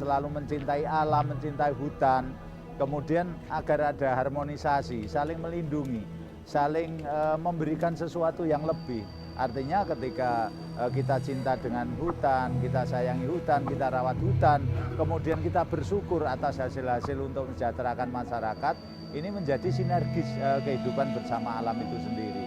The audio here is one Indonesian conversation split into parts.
selalu mencintai alam, mencintai hutan, kemudian agar ada harmonisasi, saling melindungi, saling memberikan sesuatu yang lebih. Artinya ketika kita cinta dengan hutan, kita sayangi hutan, kita rawat hutan, kemudian kita bersyukur atas hasil-hasil untuk mensejahterakan masyarakat, ini menjadi sinergis kehidupan bersama alam itu sendiri.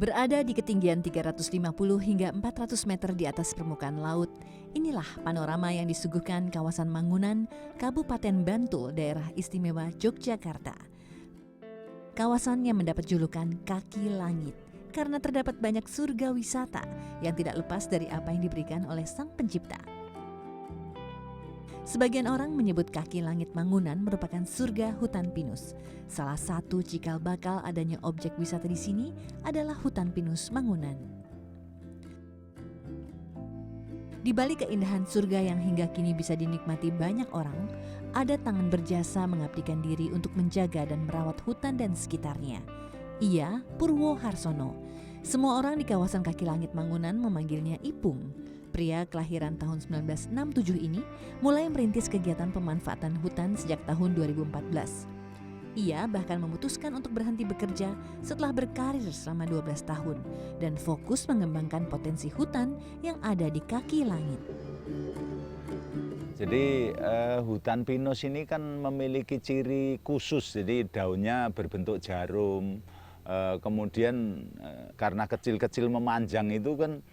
Berada di ketinggian 350 hingga 400 meter di atas permukaan laut, inilah panorama yang disuguhkan kawasan Mangunan, Kabupaten Bantul, Daerah Istimewa Yogyakarta. Kawasan yang mendapat julukan Kaki Langit karena terdapat banyak surga wisata yang tidak lepas dari apa yang diberikan oleh Sang Pencipta. Sebagian orang menyebut Kaki Langit Mangunan merupakan surga hutan pinus. Salah satu cikal bakal adanya objek wisata di sini adalah hutan pinus Mangunan. Di balik keindahan surga yang hingga kini bisa dinikmati banyak orang, ada tangan berjasa mengabdikan diri untuk menjaga dan merawat hutan dan sekitarnya. Ia Purwo Harsono. Semua orang di kawasan Kaki Langit Mangunan memanggilnya Ipung. Pria kelahiran tahun 1967 ini mulai merintis kegiatan pemanfaatan hutan sejak tahun 2014. Ia bahkan memutuskan untuk berhenti bekerja setelah berkarir selama 12 tahun dan fokus mengembangkan potensi hutan yang ada di Kaki Langit. Jadi hutan pinus ini kan memiliki ciri khusus, jadi daunnya berbentuk jarum, kemudian karena kecil-kecil memanjang itu kan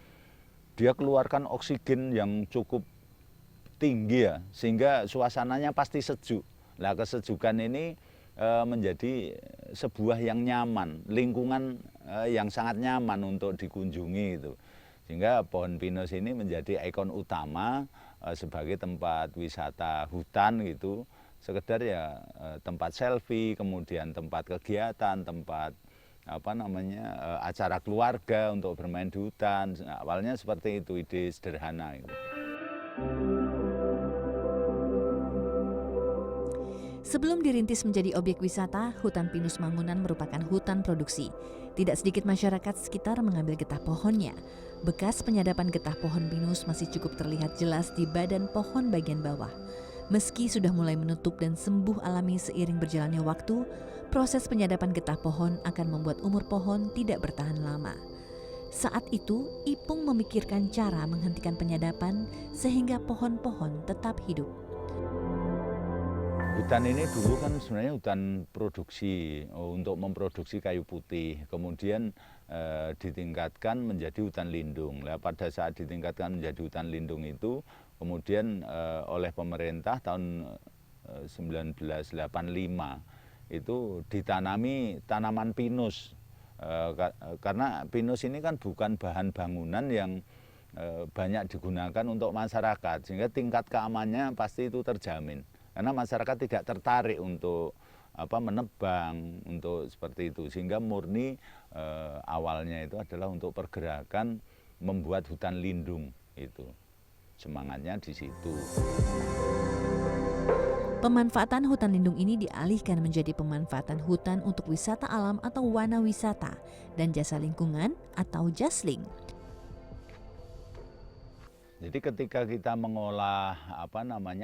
dia keluarkan oksigen yang cukup tinggi ya, sehingga suasananya pasti sejuk. Nah, kesejukan ini menjadi sebuah yang nyaman, lingkungan yang sangat nyaman untuk dikunjungi itu. Sehingga pohon pinus ini menjadi ikon utama sebagai tempat wisata hutan gitu. Sekedar ya tempat selfie, kemudian tempat kegiatan, tempat acara keluarga untuk bermain di hutan. Awalnya seperti itu, ide sederhana gitu. Sebelum dirintis menjadi objek wisata, hutan pinus Mangunan merupakan hutan produksi. Tidak sedikit masyarakat sekitar mengambil getah pohonnya. Bekas penyadapan getah pohon pinus masih cukup terlihat jelas di badan pohon bagian bawah. Meski sudah mulai menutup dan sembuh alami seiring berjalannya waktu, proses penyadapan getah pohon akan membuat umur pohon tidak bertahan lama. Saat itu, Ipung memikirkan cara menghentikan penyadapan sehingga pohon-pohon tetap hidup. Hutan ini dulu kan sebenarnya hutan produksi untuk memproduksi kayu putih, kemudian ditingkatkan menjadi hutan lindung. Nah, pada saat ditingkatkan menjadi hutan lindung itu, kemudian oleh pemerintah tahun 1985 itu ditanami tanaman pinus, karena pinus ini kan bukan bahan bangunan yang banyak digunakan untuk masyarakat, sehingga tingkat keamanannya pasti itu terjamin. Karena masyarakat tidak tertarik untuk menebang, untuk seperti itu, sehingga murni awalnya itu adalah untuk pergerakan membuat hutan lindung itu, semangatnya di situ. Pemanfaatan hutan lindung ini dialihkan menjadi pemanfaatan hutan untuk wisata alam atau wana wisata dan jasa lingkungan atau jasling. Jadi ketika kita mengolah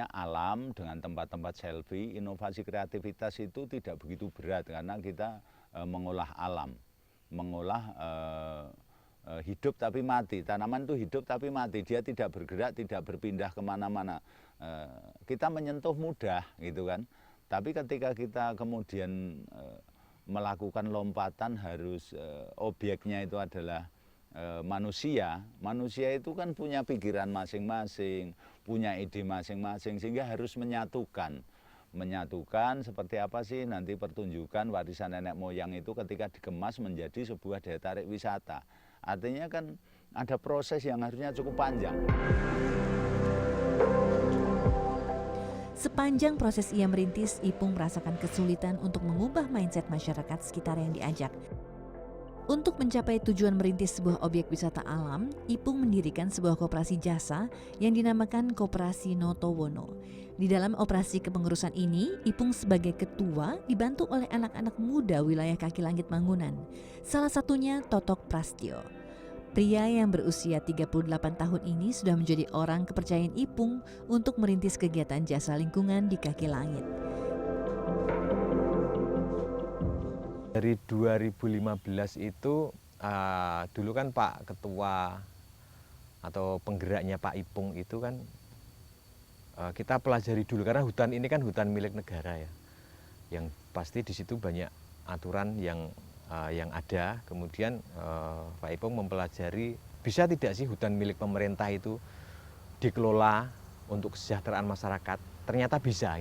alam dengan tempat-tempat selfie, inovasi kreativitas itu tidak begitu berat karena kita mengolah alam, mengolah hidup tapi mati. Tanaman itu hidup tapi mati, dia tidak bergerak, tidak berpindah kemana-mana. Kita menyentuh mudah gitu kan, tapi ketika kita kemudian melakukan lompatan harus objeknya itu adalah manusia. Manusia itu kan punya pikiran masing-masing, punya ide masing-masing, sehingga harus menyatukan seperti apa sih nanti pertunjukan warisan nenek moyang itu ketika dikemas menjadi sebuah daya tarik wisata. Artinya kan ada proses yang harusnya cukup panjang. Sepanjang proses ia merintis, Ipung merasakan kesulitan untuk mengubah mindset masyarakat sekitar yang diajak. Untuk mencapai tujuan merintis sebuah objek wisata alam, Ipung mendirikan sebuah koperasi jasa yang dinamakan Koperasi Notowono. Di dalam operasi kepengurusan ini, Ipung sebagai ketua dibantu oleh anak-anak muda wilayah kaki langit Mangunan. Salah satunya Totok Prastyo. Pria yang berusia 38 tahun ini sudah menjadi orang kepercayaan Ipung untuk merintis kegiatan jasa lingkungan di kaki langit. Dari 2015 itu dulu kan Pak Ketua atau penggeraknya Pak Ipung itu kan kita pelajari dulu, karena hutan ini kan hutan milik negara ya, yang pasti di situ banyak aturan yang ada. Kemudian Pak Ipung mempelajari bisa tidak sih hutan milik pemerintah itu dikelola untuk kesejahteraan masyarakat. Ternyata bisa.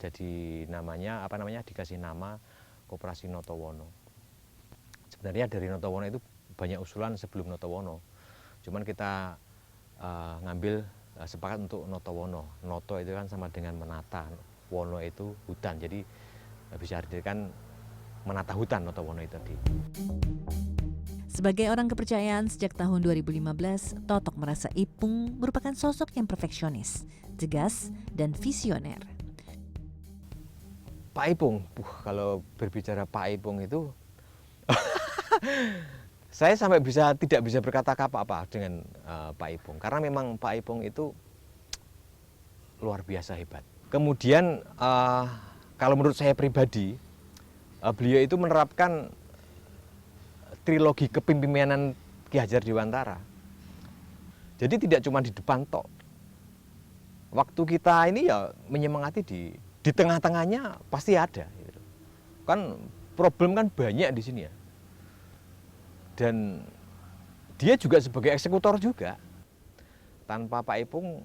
Jadi dikasih nama Koperasi Notowono. Sebenarnya dari Notowono itu banyak usulan sebelum Notowono. Cuman kita ngambil sepakat untuk Notowono. Noto itu kan sama dengan menata, wono itu hutan. Jadi bisa artikan menata hutan Notowono itu tadi. Sebagai orang kepercayaan sejak tahun 2015, Totok merasa Ipung merupakan sosok yang perfeksionis, tegas, dan visioner. Pak Ipung, kalau berbicara Pak Ipung itu, saya sampai tidak bisa berkata apa-apa dengan Pak Ipung, karena memang Pak Ipung itu luar biasa hebat. Kemudian kalau menurut saya pribadi, beliau itu menerapkan trilogi kepemimpinan Ki Hajar Dewantara. Jadi tidak cuma di depan tok. Waktu kita ini ya menyemangati di tengah-tengahnya pasti ada. Kan problem kan banyak di sini ya. Dan dia juga sebagai eksekutor juga. Tanpa Pak Ipung,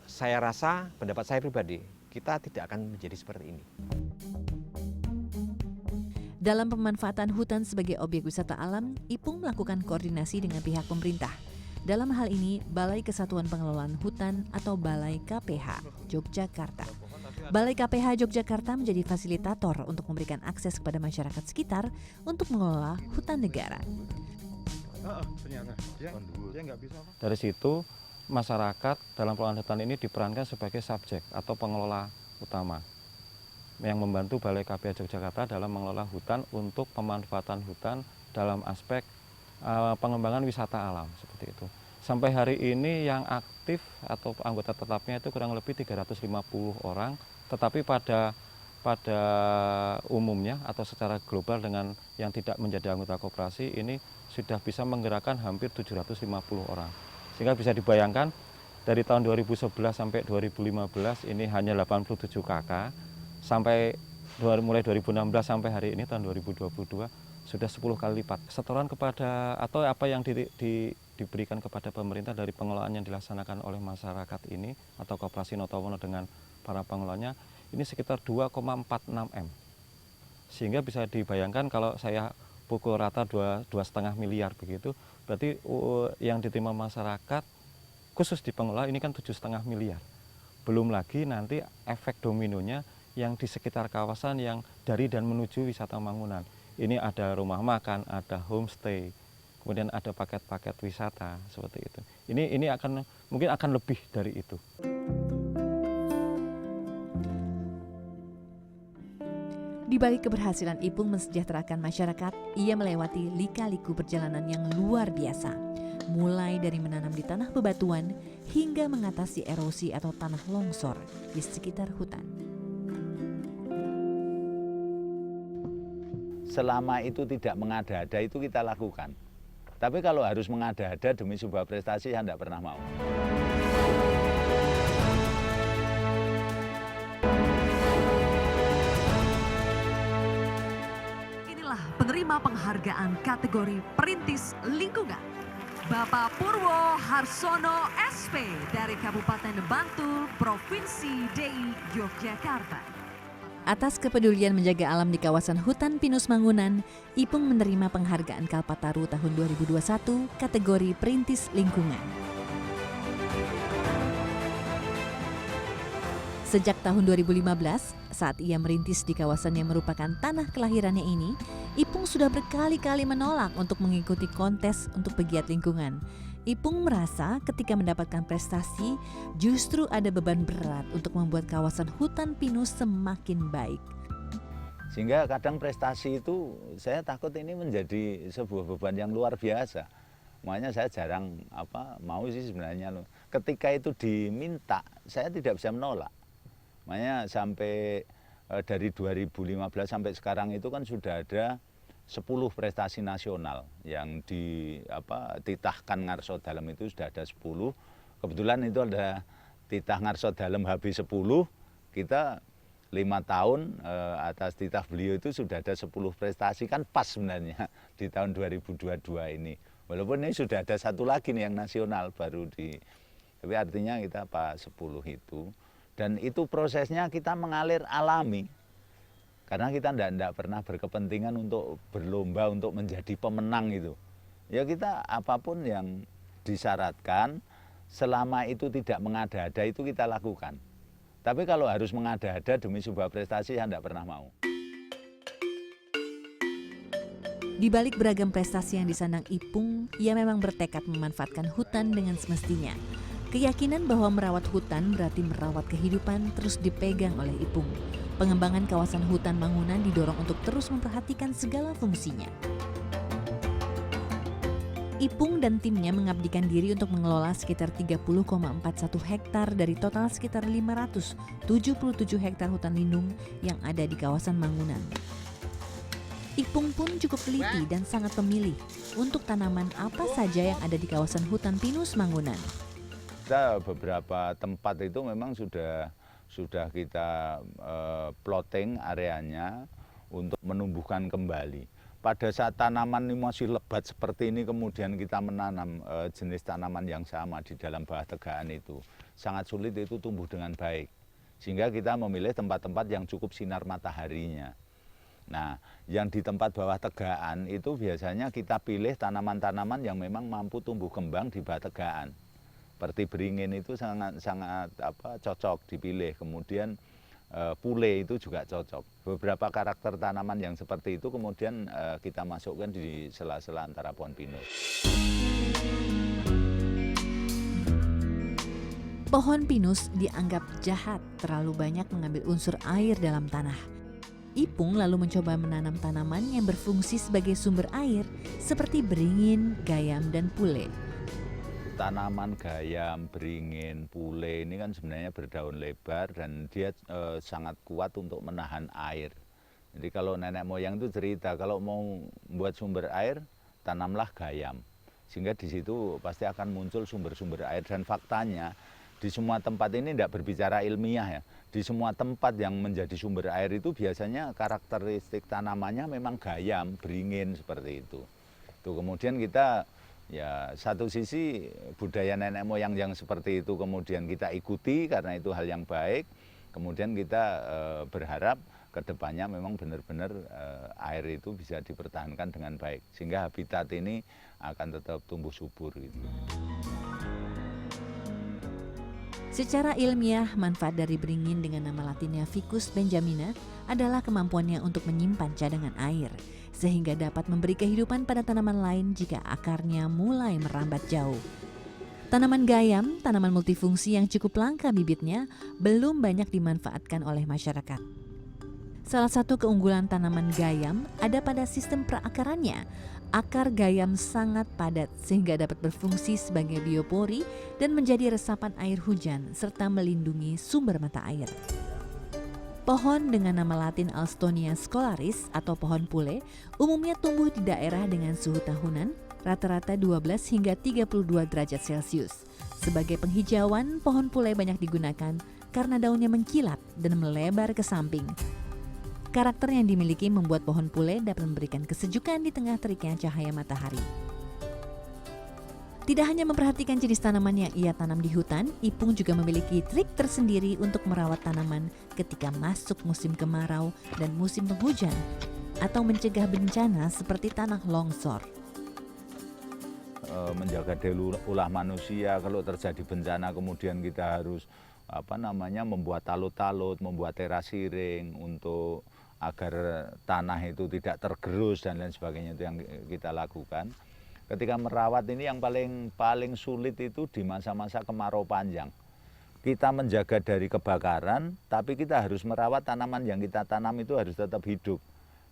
saya rasa, pendapat saya pribadi, kita tidak akan menjadi seperti ini. Dalam pemanfaatan hutan sebagai objek wisata alam, Ipung melakukan koordinasi dengan pihak pemerintah. Dalam hal ini, Balai Kesatuan Pengelolaan Hutan atau Balai KPH Yogyakarta. Balai KPH Yogyakarta menjadi fasilitator untuk memberikan akses kepada masyarakat sekitar untuk mengelola hutan negara. Dari situ, masyarakat dalam pengelolaan hutan ini diperankan sebagai subjek atau pengelola utama yang membantu Balai KPH Yogyakarta dalam mengelola hutan untuk pemanfaatan hutan dalam aspek pengembangan wisata alam seperti itu. Sampai hari ini yang aktif atau anggota tetapnya itu kurang lebih 350 orang, tetapi pada umumnya atau secara global dengan yang tidak menjadi anggota koperasi ini sudah bisa menggerakkan hampir 750 orang. Sehingga bisa dibayangkan dari tahun 2011 sampai 2015 ini hanya 87 KK, sampai mulai 2016 sampai hari ini tahun 2022 sudah 10 kali lipat. Setoran kepada atau apa yang diberikan kepada pemerintah dari pengelolaan yang dilaksanakan oleh masyarakat ini atau Koperasi Notowono dengan para pengelolanya ini sekitar 2,46 M. Sehingga bisa dibayangkan kalau saya pukul rata 2,5 miliar begitu, berarti yang diterima masyarakat khusus di pengelola ini kan 7,5 miliar. Belum lagi nanti efek dominonya yang di sekitar kawasan yang dari dan menuju wisata Mangunan. Ini ada rumah makan, ada homestay, kemudian ada paket-paket wisata seperti itu. Ini mungkin akan lebih dari itu. Di balik keberhasilan Ipung mensejahterakan masyarakat, ia melewati lika-liku perjalanan yang luar biasa. Mulai dari menanam di tanah bebatuan hingga mengatasi erosi atau tanah longsor di sekitar hutan. Selama itu tidak mengada-ada itu kita lakukan. Tapi kalau harus mengada-ada demi sebuah prestasi, saya tidak pernah mau. Inilah penerima penghargaan kategori Perintis Lingkungan. Bapak Purwo Harsono SP dari Kabupaten Bantul, Provinsi DI Yogyakarta. Atas kepedulian menjaga alam di kawasan hutan pinus Mangunan, Ipung menerima penghargaan Kalpataru tahun 2021 kategori Perintis Lingkungan. Sejak tahun 2015, saat ia merintis di kawasan yang merupakan tanah kelahirannya ini, Ipung sudah berkali-kali menolak untuk mengikuti kontes untuk pegiat lingkungan. Ipung merasa ketika mendapatkan prestasi, justru ada beban berat untuk membuat kawasan hutan pinus semakin baik. Sehingga kadang prestasi itu saya takut ini menjadi sebuah beban yang luar biasa. Makanya saya jarang mau sih sebenarnya. Ketika itu diminta, saya tidak bisa menolak. Makanya sampai dari 2015 sampai sekarang itu kan sudah ada 10 prestasi nasional yang dititahkan Ngarso Dalem itu sudah ada 10. Kebetulan itu ada titah Ngarso Dalem HB 10, kita 5 tahun atas titah beliau itu sudah ada 10 prestasi, kan pas sebenarnya di tahun 2022 ini. Walaupun ini sudah ada satu lagi nih yang nasional baru tapi artinya kita 10 itu. Dan itu prosesnya kita mengalir alami. Karena kita tidak pernah berkepentingan untuk berlomba untuk menjadi pemenang itu. Ya kita apapun yang disyaratkan, selama itu tidak mengada-ada itu kita lakukan. Tapi kalau harus mengada-ada demi sebuah prestasi, saya tidak pernah mau. Di balik beragam prestasi yang disandang Ipung, ia memang bertekad memanfaatkan hutan dengan semestinya. Keyakinan bahwa merawat hutan berarti merawat kehidupan terus dipegang oleh Ipung. Pengembangan kawasan hutan Mangunan didorong untuk terus memperhatikan segala fungsinya. Ipung dan timnya mengabdikan diri untuk mengelola sekitar 30,41 hektar dari total sekitar 577 hektar hutan lindung yang ada di kawasan Mangunan. Ipung pun cukup teliti dan sangat pemilih untuk tanaman apa saja yang ada di kawasan hutan pinus Mangunan. Kita beberapa tempat itu memang sudah kita plotting areanya untuk menumbuhkan kembali. Pada saat tanaman ini masih lebat seperti ini, kemudian kita menanam jenis tanaman yang sama di dalam bawah tegaan itu, sangat sulit itu tumbuh dengan baik. Sehingga kita memilih tempat-tempat yang cukup sinar mataharinya. Nah, yang di tempat bawah tegaan itu biasanya kita pilih tanaman-tanaman yang memang mampu tumbuh kembang di bawah tegaan. Seperti beringin itu sangat cocok dipilih. Kemudian pule itu juga cocok. Beberapa karakter tanaman yang seperti itu kemudian kita masukkan di sela-sela antara pohon pinus. Pohon pinus dianggap jahat terlalu banyak mengambil unsur air dalam tanah. Ipung lalu mencoba menanam tanaman yang berfungsi sebagai sumber air seperti beringin, gayam, dan pule. Tanaman gayam, beringin, pule ini kan sebenarnya berdaun lebar dan dia sangat kuat untuk menahan air. Jadi kalau nenek moyang itu cerita kalau mau membuat sumber air, tanamlah gayam. Sehingga di situ pasti akan muncul sumber-sumber air. Dan faktanya di semua tempat ini tidak berbicara ilmiah ya. Di semua tempat yang menjadi sumber air itu biasanya karakteristik tanamannya memang gayam, beringin seperti itu. Tuh, kemudian kita ya satu sisi budaya nenek moyang yang seperti itu kemudian kita ikuti karena itu hal yang baik. Kemudian kita berharap kedepannya memang benar-benar air itu bisa dipertahankan dengan baik. Sehingga habitat ini akan tetap tumbuh subur gitu. Secara ilmiah, manfaat dari beringin dengan nama latinnya Ficus benjamina adalah kemampuannya untuk menyimpan cadangan air, sehingga dapat memberi kehidupan pada tanaman lain jika akarnya mulai merambat jauh. Tanaman gayam, tanaman multifungsi yang cukup langka bibitnya, belum banyak dimanfaatkan oleh masyarakat. Salah satu keunggulan tanaman gayam ada pada sistem perakarannya. Akar gayam sangat padat sehingga dapat berfungsi sebagai biopori dan menjadi resapan air hujan serta melindungi sumber mata air. Pohon dengan nama latin Alstonia scolaris atau pohon pule umumnya tumbuh di daerah dengan suhu tahunan rata-rata 12 hingga 32 derajat Celcius. Sebagai penghijauan, pohon pule banyak digunakan karena daunnya mengkilat dan melebar ke samping. Karakter yang dimiliki membuat pohon pule dapat memberikan kesejukan di tengah teriknya cahaya matahari. Tidak hanya memperhatikan jenis tanaman yang ia tanam di hutan, Ipung juga memiliki trik tersendiri untuk merawat tanaman ketika masuk musim kemarau dan musim penghujan, atau mencegah bencana seperti tanah longsor. Menjaga daya ulah manusia, kalau terjadi bencana kemudian kita harus membuat talut-talut, membuat terasiring untuk agar tanah itu tidak tergerus dan lain sebagainya, itu yang kita lakukan. Ketika merawat ini yang paling sulit itu di masa-masa kemarau panjang. Kita menjaga dari kebakaran, tapi kita harus merawat tanaman yang kita tanam itu harus tetap hidup.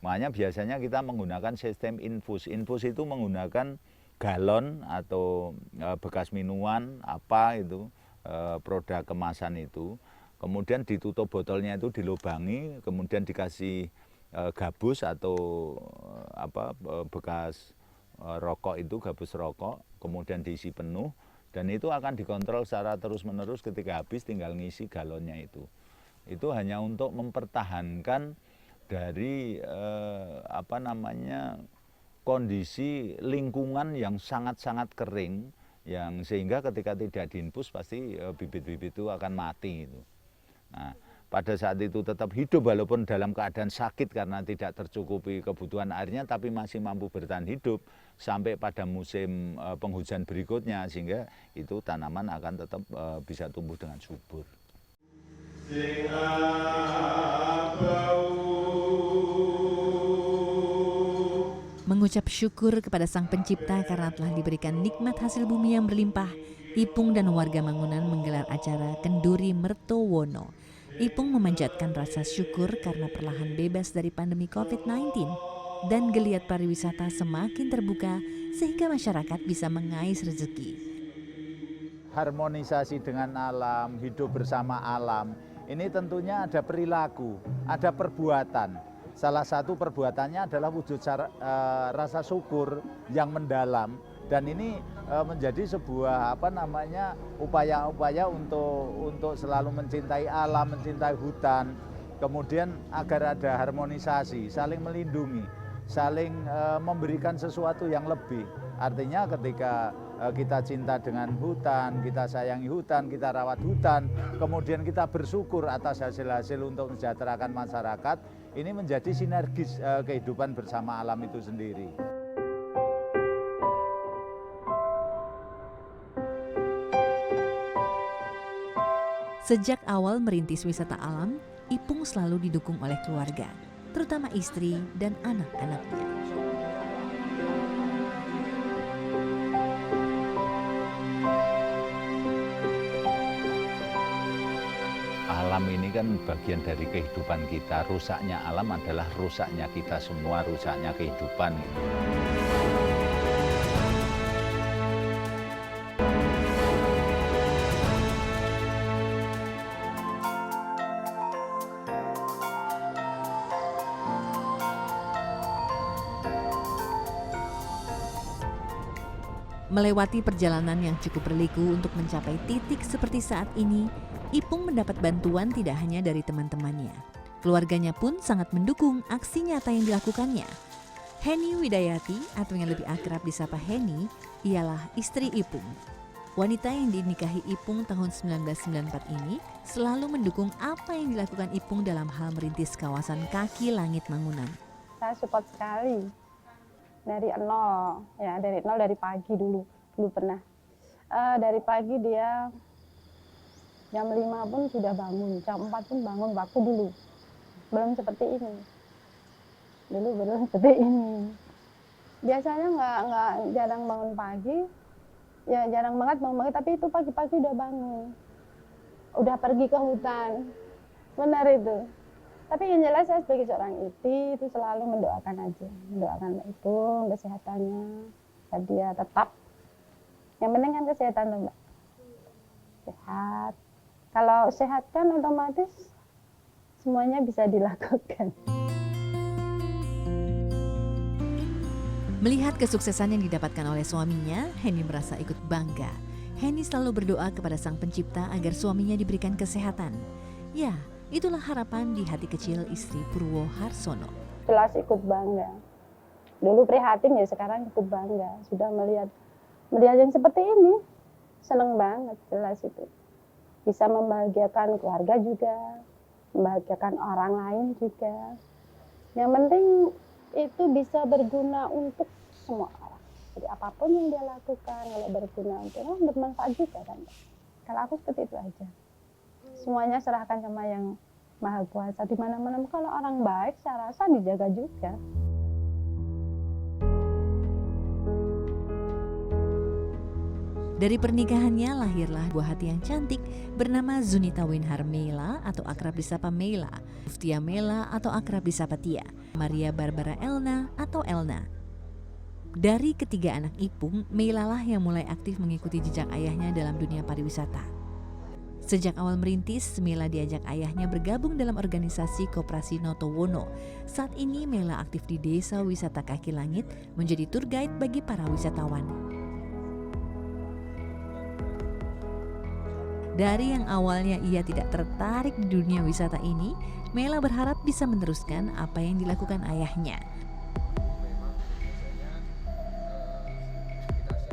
Makanya biasanya kita menggunakan sistem infus. Infus itu menggunakan galon atau bekas minuman produk kemasan itu. Kemudian ditutup botolnya itu dilubangi, kemudian dikasih gabus atau bekas rokok itu, gabus rokok, kemudian diisi penuh, dan itu akan dikontrol secara terus-menerus. Ketika habis tinggal ngisi galonnya itu. Itu hanya untuk mempertahankan dari kondisi lingkungan yang sangat-sangat kering, yang sehingga ketika tidak diinfus pasti bibit-bibit itu akan mati itu. Nah, pada saat itu tetap hidup walaupun dalam keadaan sakit karena tidak tercukupi kebutuhan airnya, tapi masih mampu bertahan hidup sampai pada musim penghujan berikutnya, sehingga itu tanaman akan tetap bisa tumbuh dengan subur. Mengucap syukur kepada Sang Pencipta karena telah diberikan nikmat hasil bumi yang berlimpah, Ipung dan warga Mangunan menggelar acara Kenduri Mertowono. Ipung memanjatkan rasa syukur karena perlahan bebas dari pandemi COVID-19 dan geliat pariwisata semakin terbuka sehingga masyarakat bisa mengais rezeki. Harmonisasi dengan alam, hidup bersama alam, ini tentunya ada perilaku, ada perbuatan. Salah satu perbuatannya adalah wujud rasa syukur yang mendalam, dan ini menjadi sebuah upaya-upaya untuk selalu mencintai alam, mencintai hutan, kemudian agar ada harmonisasi, saling melindungi, saling memberikan sesuatu yang lebih. Artinya ketika kita cinta dengan hutan, kita sayangi hutan, kita rawat hutan, kemudian kita bersyukur atas hasil-hasil untuk mensejahterakan masyarakat, ini menjadi sinergis kehidupan bersama alam itu sendiri. Sejak awal merintis wisata alam, Ipung selalu didukung oleh keluarga, terutama istri dan anak-anaknya. Alam ini kan bagian dari kehidupan kita. Rusaknya alam adalah rusaknya kita semua, rusaknya kehidupan. Melewati perjalanan yang cukup berliku untuk mencapai titik seperti saat ini, Ipung mendapat bantuan tidak hanya dari teman-temannya. Keluarganya pun sangat mendukung aksi nyata yang dilakukannya. Heni Widayati, atau yang lebih akrab disapa Heni, ialah istri Ipung. Wanita yang dinikahi Ipung tahun 1994 ini selalu mendukung apa yang dilakukan Ipung dalam hal merintis kawasan kaki langit Mangunan. Saya support sekali. Dari nol, dari pagi dulu pernah. Dari pagi dia jam 5 pun sudah bangun, jam 4 pun bangun waktu dulu. Belum seperti ini. Dulu belum seperti ini. Biasanya nggak jarang bangun pagi, ya jarang banget bangun pagi, tapi itu pagi-pagi udah bangun. Udah pergi ke hutan. Benar itu. Tapi yang jelas saya sebagai seorang istri itu selalu mendoakan aja, mendoakan Ipung kesehatannya, dan dia tetap. Yang penting kan kesehatan loh, Mbak. Sehat. Kalau sehat kan otomatis semuanya bisa dilakukan. Melihat kesuksesan yang didapatkan oleh suaminya, Henny merasa ikut bangga. Henny selalu berdoa kepada Sang Pencipta agar suaminya diberikan kesehatan. Ya, itulah harapan di hati kecil istri Purwo Harsono. Jelas ikut bangga. Dulu prihatin ya, sekarang ikut bangga. Sudah melihat yang seperti ini, seneng banget jelas itu. Bisa membahagiakan keluarga juga, membahagiakan orang lain juga. Yang penting itu bisa berguna untuk semua orang. Jadi apapun yang dia lakukan, kalau berguna untuk orang, bermanfaat juga kan. Kalau aku seperti itu aja. Semuanya serahkan sama yang Maha Kuasa. Di mana-mana kalau orang baik, saya rasa dijaga juga. Dari pernikahannya lahirlah buah hati yang cantik bernama Zunita Winhar Mela atau akrab disapa Mela, Muftia Mela atau akrab disapa Tia, Maria Barbara Elna atau Elna. Dari ketiga anak Ipung, Mela lah yang mulai aktif mengikuti jejak ayahnya dalam dunia pariwisata. Sejak awal merintis, Mela diajak ayahnya bergabung dalam organisasi Koperasi Notowono. Saat ini Mela aktif di Desa Wisata Kaki Langit menjadi tour guide bagi para wisatawan. Dari yang awalnya ia tidak tertarik di dunia wisata ini, Mela berharap bisa meneruskan apa yang dilakukan ayahnya.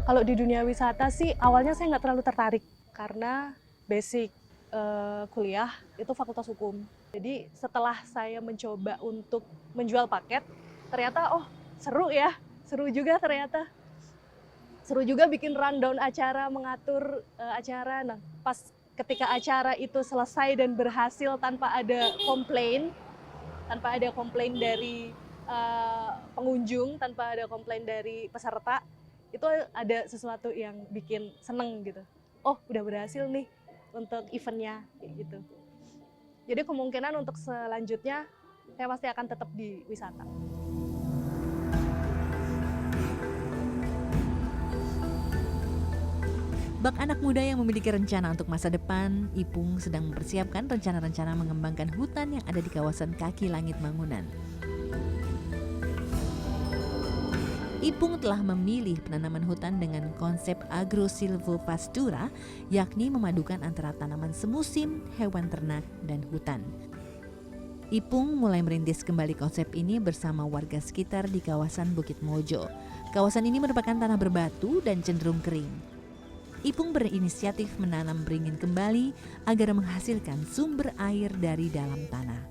Kalau di dunia wisata sih awalnya saya nggak terlalu tertarik karena basic kuliah itu fakultas hukum. Jadi setelah saya mencoba untuk menjual paket, ternyata seru ya, seru juga ternyata. Seru juga bikin rundown acara, mengatur acara. Nah, pas ketika acara itu selesai dan berhasil tanpa ada komplain dari pengunjung, tanpa ada komplain dari peserta, itu ada sesuatu yang bikin seneng gitu. Oh, udah berhasil nih untuk eventnya gitu. Jadi kemungkinan untuk selanjutnya saya pasti akan tetap di wisata. Bak anak muda yang memiliki rencana untuk masa depan, Ipung sedang mempersiapkan rencana-rencana mengembangkan hutan yang ada di kawasan Kaki Langit Mangunan. Ipung telah memilih penanaman hutan dengan konsep agrosilvopastura, yakni memadukan antara tanaman semusim, hewan ternak, dan hutan. Ipung mulai merintis kembali konsep ini bersama warga sekitar di kawasan Bukit Mojo. Kawasan ini merupakan tanah berbatu dan cenderung kering. Ipung berinisiatif menanam beringin kembali agar menghasilkan sumber air dari dalam tanah.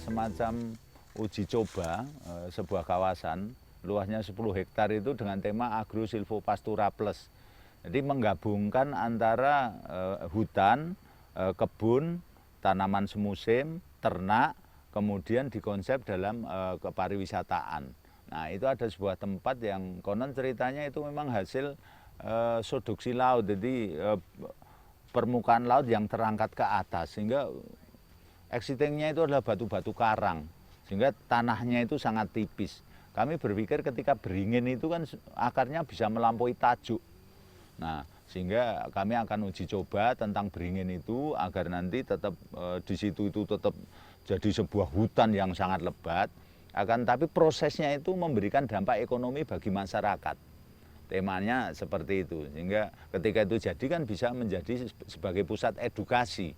Semacam uji coba sebuah kawasan luasnya 10 hektar itu dengan tema agrosilvopastura plus. Jadi menggabungkan antara hutan, kebun, tanaman semusim, ternak, kemudian dikonsep dalam kepariwisataan. Nah, itu ada sebuah tempat yang konon ceritanya itu memang hasil subduksi laut, jadi permukaan laut yang terangkat ke atas, sehingga exitingnya itu adalah batu-batu karang, sehingga tanahnya itu sangat tipis. Kami berpikir ketika beringin itu kan akarnya bisa melampaui tajuk. Nah, sehingga kami akan uji coba tentang beringin itu agar nanti tetap di situ itu tetap jadi sebuah hutan yang sangat lebat, tapi prosesnya itu memberikan dampak ekonomi bagi masyarakat. Temanya seperti itu, sehingga ketika itu jadi kan bisa menjadi sebagai pusat edukasi.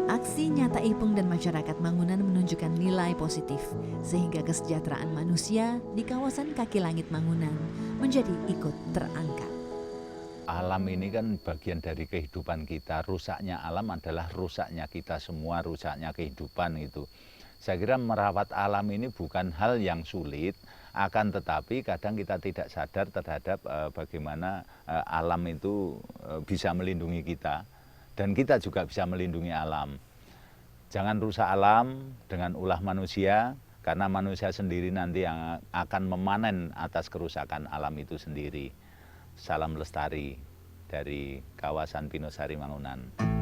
Aksi nyata Ipung dan masyarakat Mangunan menunjukkan nilai positif, sehingga kesejahteraan manusia di kawasan Kaki Langit Mangunan menjadi ikut terangkat. Alam ini kan bagian dari kehidupan kita, rusaknya alam adalah rusaknya kita semua, rusaknya kehidupan itu. Saya kira merawat alam ini bukan hal yang sulit, akan tetapi kadang kita tidak sadar terhadap bagaimana alam itu bisa melindungi kita, dan kita juga bisa melindungi alam. Jangan rusak alam dengan ulah manusia, karena manusia sendiri nanti yang akan memanen atas kerusakan alam itu sendiri. Salam lestari dari kawasan Pinosari Mangunan.